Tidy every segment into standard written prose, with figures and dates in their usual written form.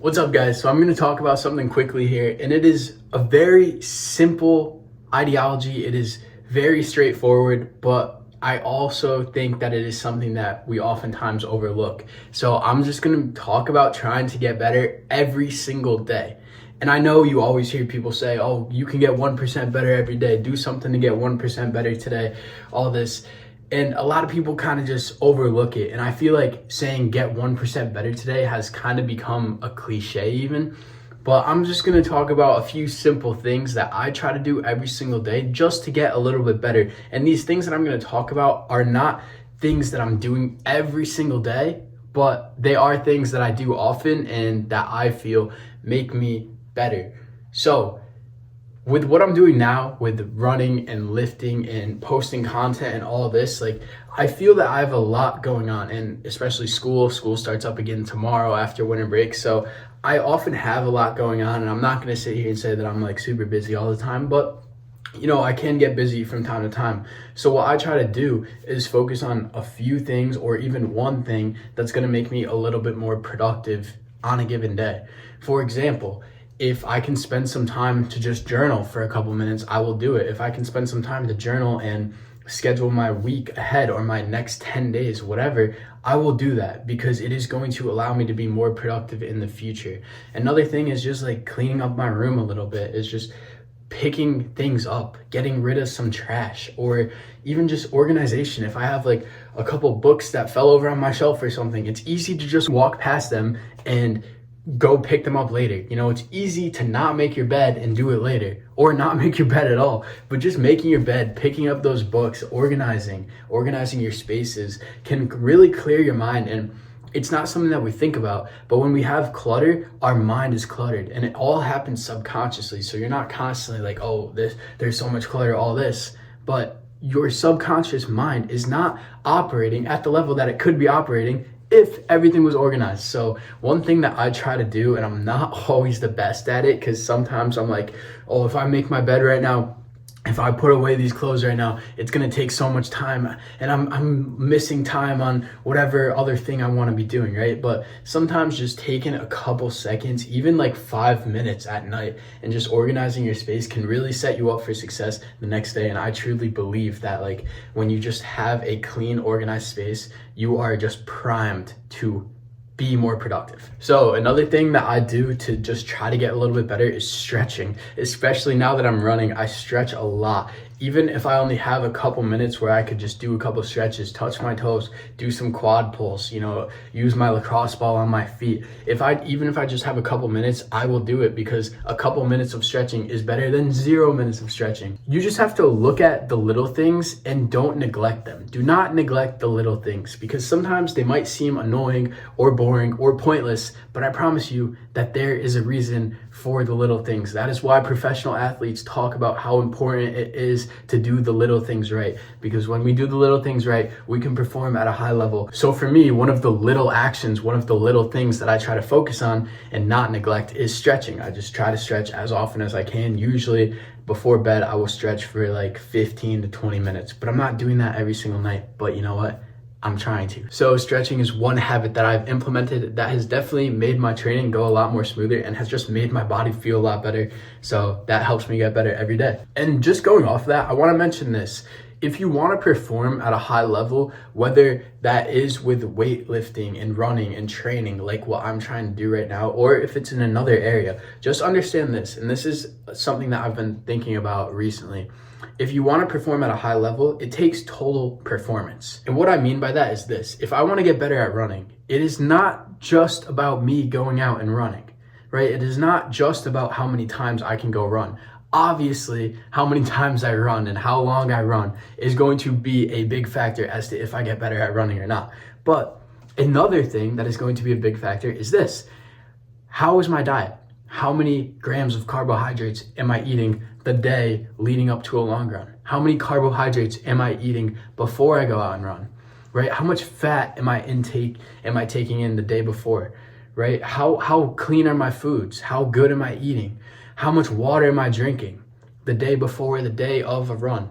What's up, guys? So I'm going to talk about something quickly here, and it is a very simple ideology. It is very straightforward, but I also think that it is something that we oftentimes overlook. So I'm just going to talk about trying to get better every single day. And I know you always hear people say, oh, you can get 1% better every day. Do something to get 1% better today, all this. And a lot of people kind of just overlook it. And I feel like saying get 1% better today has kind of become a cliche even. But I'm just going to talk about a few simple things that I try to do every single day just to get a little bit better. And these things that I'm going to talk about are not things that I'm doing every single day, but they are things that I do often and that I feel make me better. So with what I'm doing now with running and lifting and posting content and all this, like I feel that I have a lot going on, and especially school starts up again tomorrow after winter break. So I often have a lot going on, and I'm not going to sit here and say that I'm like super busy all the time, but I can get busy from time to time. So what I try to do is focus on a few things or even one thing that's going to make me a little bit more productive on a given day. For example, if I can spend some time to just journal for a couple minutes, I will do it. If I can spend some time to journal and schedule my week ahead or my next 10 days, whatever, I will do that because it is going to allow me to be more productive in the future. Another thing is just like cleaning up my room a little bit, is just picking things up, getting rid of some trash, or even just organization. If I have like a couple books that fell over on my shelf or something, it's easy to just walk past them and go pick them up later. It's easy to not make your bed and do it later, or not make your bed at all, but just making your bed, picking up those books, organizing your spaces can really clear your mind. And it's not something that we think about, but when we have clutter, our mind is cluttered, and it all happens subconsciously. So you're not constantly like, oh, there's so much clutter, all this, but your subconscious mind is not operating at the level that it could be operating if everything was organized. So one thing that I try to do, and I'm not always the best at it, because sometimes I'm like, oh, if I make my bed right now, if I put away these clothes right now, it's gonna take so much time, and I'm missing time on whatever other thing I want to be doing, right? But sometimes just taking a couple seconds, even like 5 minutes at night, and just organizing your space can really set you up for success the next day. And I truly believe that like when you just have a clean, organized space, you are just primed to be more productive. So another thing that I do to just try to get a little bit better is stretching. Especially now that I'm running, I stretch a lot. Even if I only have a couple minutes where I could just do a couple stretches, touch my toes, do some quad pulls, use my lacrosse ball on my feet. Even if I just have a couple minutes, I will do it, because a couple minutes of stretching is better than 0 minutes of stretching. You just have to look at the little things and don't neglect them. Do not neglect the little things, because sometimes they might seem annoying or boring or pointless, but I promise you that there is a reason for the little things. That is why professional athletes talk about how important it is to do the little things right, because when we do the little things right, we can perform at a high level. So for me, one of the little actions, one of the little things that I try to focus on and not neglect is stretching. I just try to stretch as often as I can. Usually before bed, I will stretch for like 15 to 20 minutes, but I'm not doing that every single night. But you know what? I'm trying to. So stretching is one habit that I've implemented that has definitely made my training go a lot more smoother and has just made my body feel a lot better. So that helps me get better every day. And just going off that, I want to mention this. If you want to perform at a high level, whether that is with weightlifting and running and training like what I'm trying to do right now, or if it's in another area, just understand this. And this is something that I've been thinking about recently. If you want to perform at a high level, it takes total performance. And what I mean by that is this: if I want to get better at running, it is not just about me going out and running, right? It is not just about how many times I can go run. Obviously, how many times I run and how long I run is going to be a big factor as to if I get better at running or not. But another thing that is going to be a big factor is this: how is my diet? How many grams of carbohydrates am I eating the day leading up to a long run? How many carbohydrates am I eating before I go out and run? Right? How much fat am I taking in the day before? Right? How clean are my foods? How good am I eating? How much water am I drinking the day before, the day of a run?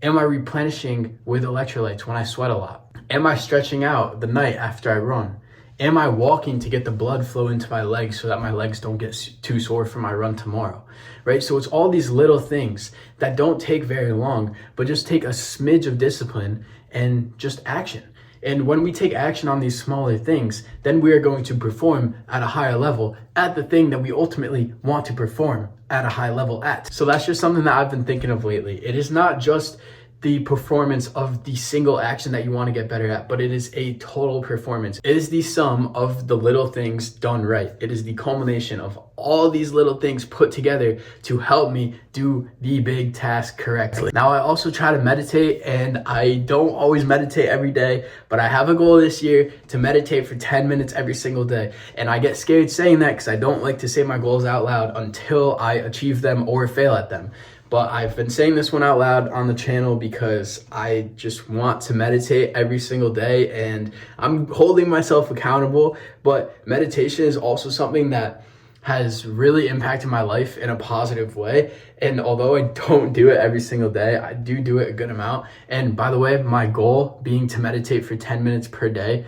Am I replenishing with electrolytes when I sweat a lot? Am I stretching out the night after I run? Am I walking to get the blood flow into my legs so that my legs don't get too sore for my run tomorrow, right? So it's all these little things that don't take very long, but just take a smidge of discipline and just action. And when we take action on these smaller things, then we are going to perform at a higher level at the thing that we ultimately want to perform at a high level at. So that's just something that I've been thinking of lately. It is not just the performance of the single action that you want to get better at, but it is a total performance. It is the sum of the little things done right. It is the culmination of all these little things put together to help me do the big task correctly. Now, I also try to meditate, and I don't always meditate every day, but I have a goal this year to meditate for 10 minutes every single day. And I get scared saying that because I don't like to say my goals out loud until I achieve them or fail at them. But I've been saying this one out loud on the channel because I just want to meditate every single day, and I'm holding myself accountable. But meditation is also something that has really impacted my life in a positive way. And although I don't do it every single day, I do it a good amount. And by the way, my goal being to meditate for 10 minutes per day.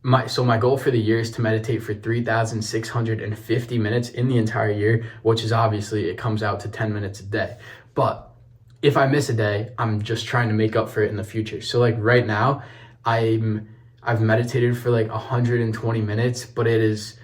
My goal for the year is to meditate for 3,650 minutes in the entire year, which is obviously, it comes out to 10 minutes a day. But if I miss a day, I'm just trying to make up for it in the future. So like right now, I've meditated for like 120 minutes, but it is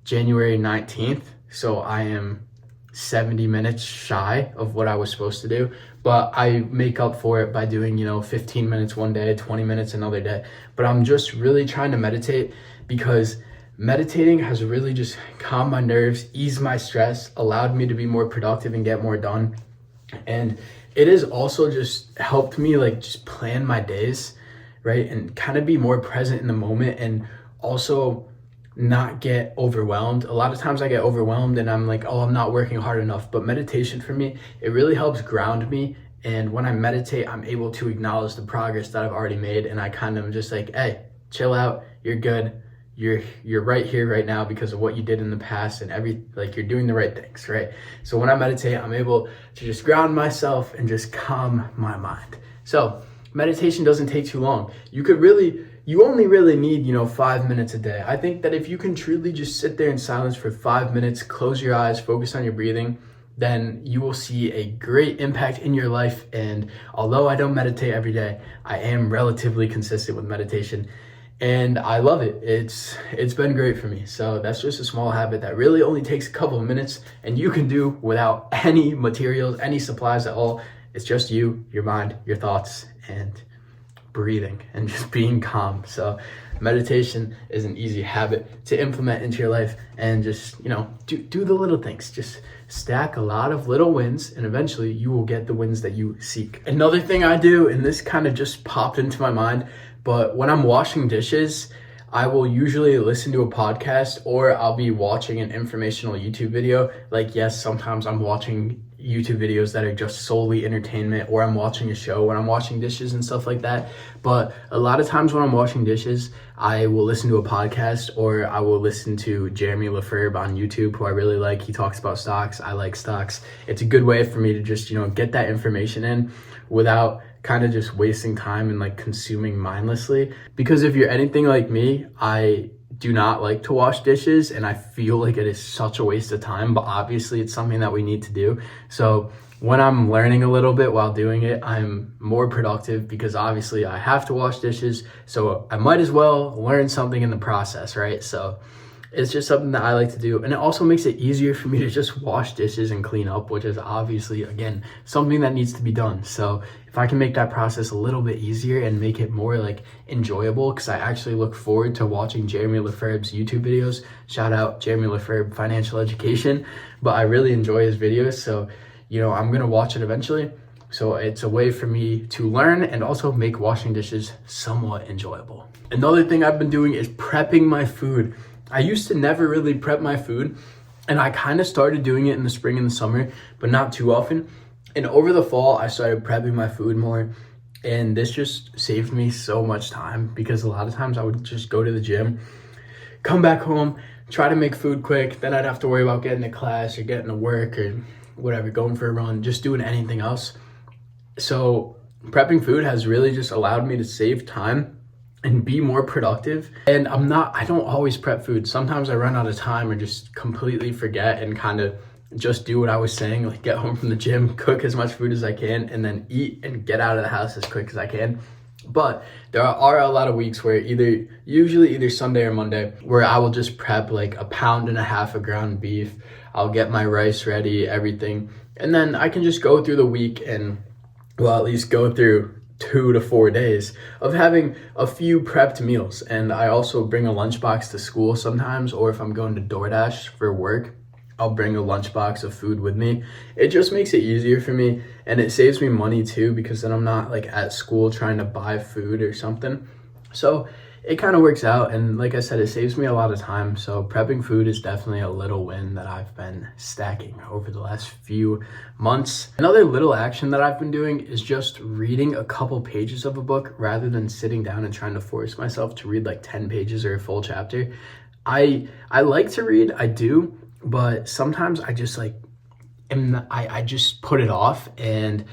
January 19th. So I am 70 minutes shy of what I was supposed to do, but I make up for it by doing, 15 minutes one day, 20 minutes another day. But I'm just really trying to meditate because meditating has really just calmed my nerves, eased my stress, allowed me to be more productive and get more done. And it has also just helped me like just plan my days, right? And kind of be more present in the moment, and also not get overwhelmed. A lot of times I get overwhelmed and I'm like, oh, I'm not working hard enough. But meditation for me, it really helps ground me. And when I meditate, I'm able to acknowledge the progress that I've already made. And I kind of just like, hey, chill out. You're good. You're right here right now because of what you did in the past, and you're doing the right things, right? So when I meditate, I'm able to just ground myself and just calm my mind. So meditation doesn't take too long. You only really need, 5 minutes a day. I think that if you can truly just sit there in silence for 5 minutes, close your eyes, focus on your breathing, then you will see a great impact in your life. And although I don't meditate every day, I am relatively consistent with meditation, and I love it. It's been great for me. So that's just a small habit that really only takes a couple of minutes, and you can do without any materials, any supplies at all. It's just you, your mind, your thoughts, and breathing and just being calm. So meditation is an easy habit to implement into your life, and just, do the little things. Just stack a lot of little wins, and eventually you will get the wins that you seek. Another thing I do, and this kind of just popped into my mind, but when I'm washing dishes, I will usually listen to a podcast, or I'll be watching an informational YouTube video. Like, yes, sometimes I'm watching YouTube videos that are just solely entertainment, or I'm watching a show when I'm washing dishes and stuff like that. But a lot of times when I'm washing dishes, I will listen to a podcast, or I will listen to Jeremy Lefebvre on YouTube, who I really like. He talks about stocks. I like stocks. It's a good way for me to just, get that information in without kind of just wasting time and like consuming mindlessly. Because if you're anything like me, I do not like to wash dishes, and I feel like it is such a waste of time, but obviously it's something that we need to do. So when I'm learning a little bit while doing it, I'm more productive because obviously I have to wash dishes, so I might as well learn something in the process, right? So it's just something that I like to do. And it also makes it easier for me to just wash dishes and clean up, which is obviously, again, something that needs to be done. So if I can make that process a little bit easier and make it more like enjoyable, because I actually look forward to watching Jeremy Lefebvre's YouTube videos. Shout out Jeremy Lefebvre Financial Education. But I really enjoy his videos. So, I'm going to watch it eventually. So it's a way for me to learn and also make washing dishes somewhat enjoyable. Another thing I've been doing is prepping my food. I used to never really prep my food, and I kind of started doing it in the spring and the summer, but not too often. And over the fall, I started prepping my food more, and this just saved me so much time, because a lot of times I would just go to the gym, come back home, try to make food quick, then I'd have to worry about getting to class or getting to work or whatever, going for a run, just doing anything else. So prepping food has really just allowed me to save time and be more productive. And I don't always prep food. Sometimes I run out of time or just completely forget and kind of just do what I was saying, like get home from the gym, cook as much food as I can, and then eat and get out of the house as quick as I can. But there are a lot of weeks where usually either Sunday or Monday, where I will just prep like 1.5 pounds of ground beef. I'll get my rice ready, everything. And then I can just go through the week and, well, at least go through 2 to 4 days of having a few prepped meals. And I also bring a lunchbox to school sometimes, or if I'm going to DoorDash for work, I'll bring a lunchbox of food with me. It just makes it easier for me, and it saves me money too, because then I'm not like at school trying to buy food or something. So it kind of works out, and like I said, it saves me a lot of time. So prepping food is definitely a little win that I've been stacking over the last few months. Another little action that I've been doing is just reading a couple pages of a book rather than sitting down and trying to force myself to read like 10 pages or a full chapter. I like to read, I do, but sometimes I just like I just put it off, and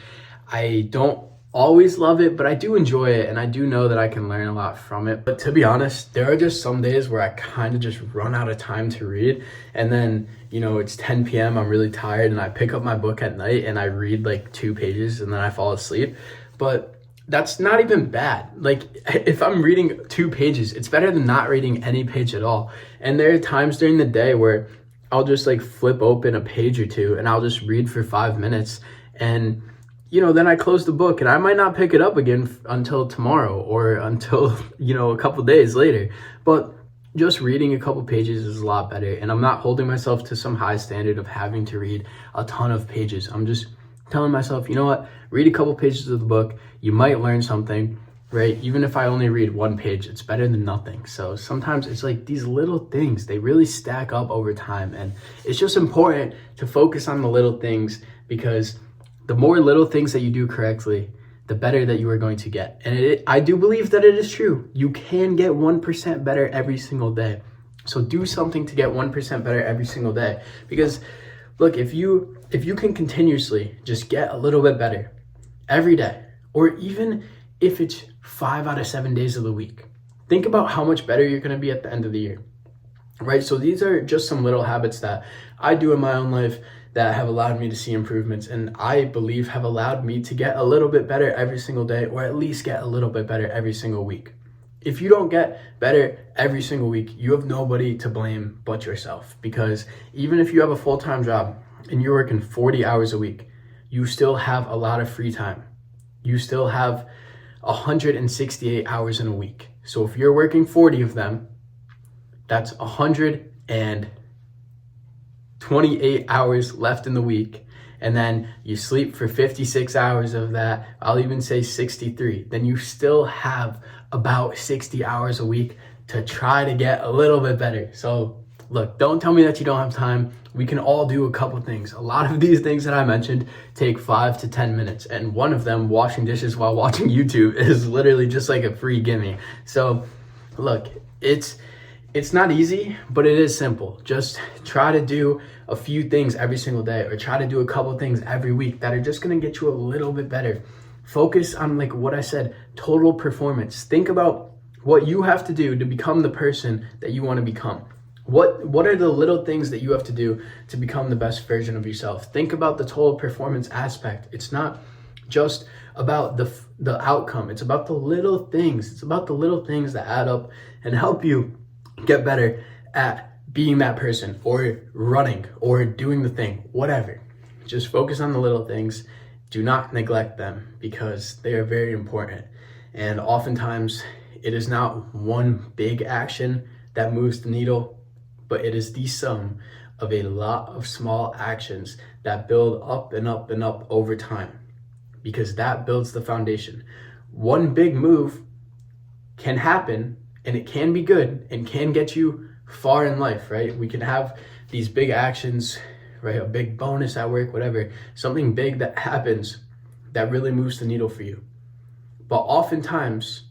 I don't always love it, but I do enjoy it, and I do know that I can learn a lot from it. But to be honest, there are just some days where I kind of just run out of time to read, and then it's 10 p.m. I'm really tired, and I pick up my book at night and I read like 2 pages and then I fall asleep. But that's not even bad. Like if I'm reading 2 pages, it's better than not reading any page at all. And there are times during the day where I'll just like flip open a page or two and I'll just read for 5 minutes, and then I close the book, and I might not pick it up again until tomorrow or until a couple days later. But just reading a couple pages is a lot better, and I'm not holding myself to some high standard of having to read a ton of pages. I'm just telling myself, you know what, read a couple pages of the book, you might learn something, right? Even if I only read 1 page, it's better than nothing. So sometimes it's like these little things, they really stack up over time, and it's just important to focus on the little things, because the more little things that you do correctly, the better that you are going to get. And I do believe that it is true. You can get 1% better every single day. So do something to get 1% better every single day. Because look, if you can continuously just get a little bit better every day, or even if it's 5 out of 7 days of the week, think about how much better you're going to be at the end of the year, right? So these are just some little habits that I do in my own life that have allowed me to see improvements, and I believe have allowed me to get a little bit better every single day, or at least get a little bit better every single week. If you don't get better every single week, you have nobody to blame but yourself, because even if you have a full-time job and you're working 40 hours a week, you still have a lot of free time. You still have 168 hours in a week. So if you're working 40 of them, that's 128 hours left in the week, and then you sleep for 56 hours of that, I'll even say 63, then you still have about 60 hours a week to try to get a little bit better. So look, don't tell me that you don't have time. We can all do a couple things. A lot of these things that I mentioned take 5 to 10 minutes, and one of them, washing dishes while watching YouTube, is literally just like a free gimme. So look, it's not easy, but it is simple. Just try to do a few things every single day, or try to do a couple things every week that are just gonna get you a little bit better. Focus on, like what I said, total performance. Think about what you have to do to become the person that you want to become. What are the little things that you have to do to become the best version of yourself? Think about the total performance aspect. It's not just about the outcome. It's about the little things. It's about the little things that add up and help you get better at being that person, or running, or doing the thing, whatever. Just focus on the little things. Do not neglect them, because they are very important. And oftentimes it is not one big action that moves the needle, but it is the sum of a lot of small actions that build up and up and up over time, because that builds the foundation. One big move can happen, and it can be good and can get you far in life, right? We can have these big actions, right? A big bonus at work, whatever, something big that happens that really moves the needle for you. But oftentimes,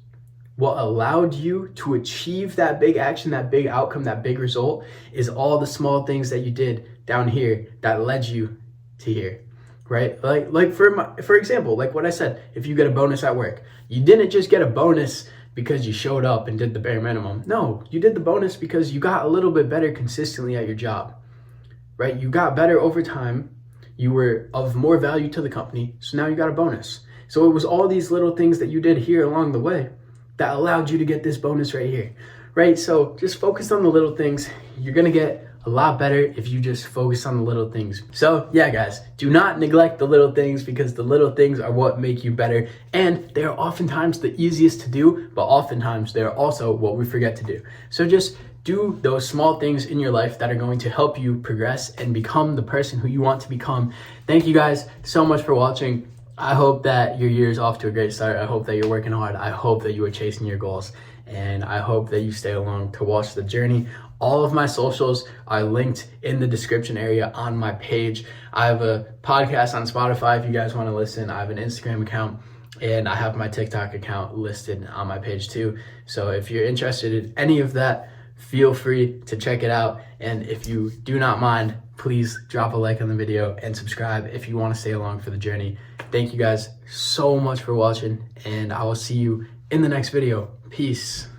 what allowed you to achieve that big action, that big outcome, that big result, is all the small things that you did down here that led you to here, right? Like for example, like what I said, if you get a bonus at work, you didn't just get a bonus because you showed up and did the bare minimum. No, you did the bonus because you got a little bit better consistently at your job, right? You got better over time. You were of more value to the company, so now you got a bonus. So it was all these little things that you did here along the way that allowed you to get this bonus right here, right? So just focus on the little things. You're gonna get a lot better if you just focus on the little things. So yeah, guys, do not neglect the little things, because the little things are what make you better, and they're oftentimes the easiest to do, but oftentimes they're also what we forget to do. So just do those small things in your life that are going to help you progress and become the person who you want to become. Thank you guys so much for watching. I hope that your year is off to a great start. I hope that you're working hard. I hope that you are chasing your goals, and I hope that you stay along to watch the journey. All of my socials are linked in the description area on my page. I have a podcast on Spotify if you guys want to listen. I have an Instagram account, and I have my TikTok account listed on my page too. So if you're interested in any of that, feel free to check it out. And if you do not mind, please drop a like on the video and subscribe if you want to stay along for the journey. Thank you guys so much for watching, and I will see you in the next video. Peace.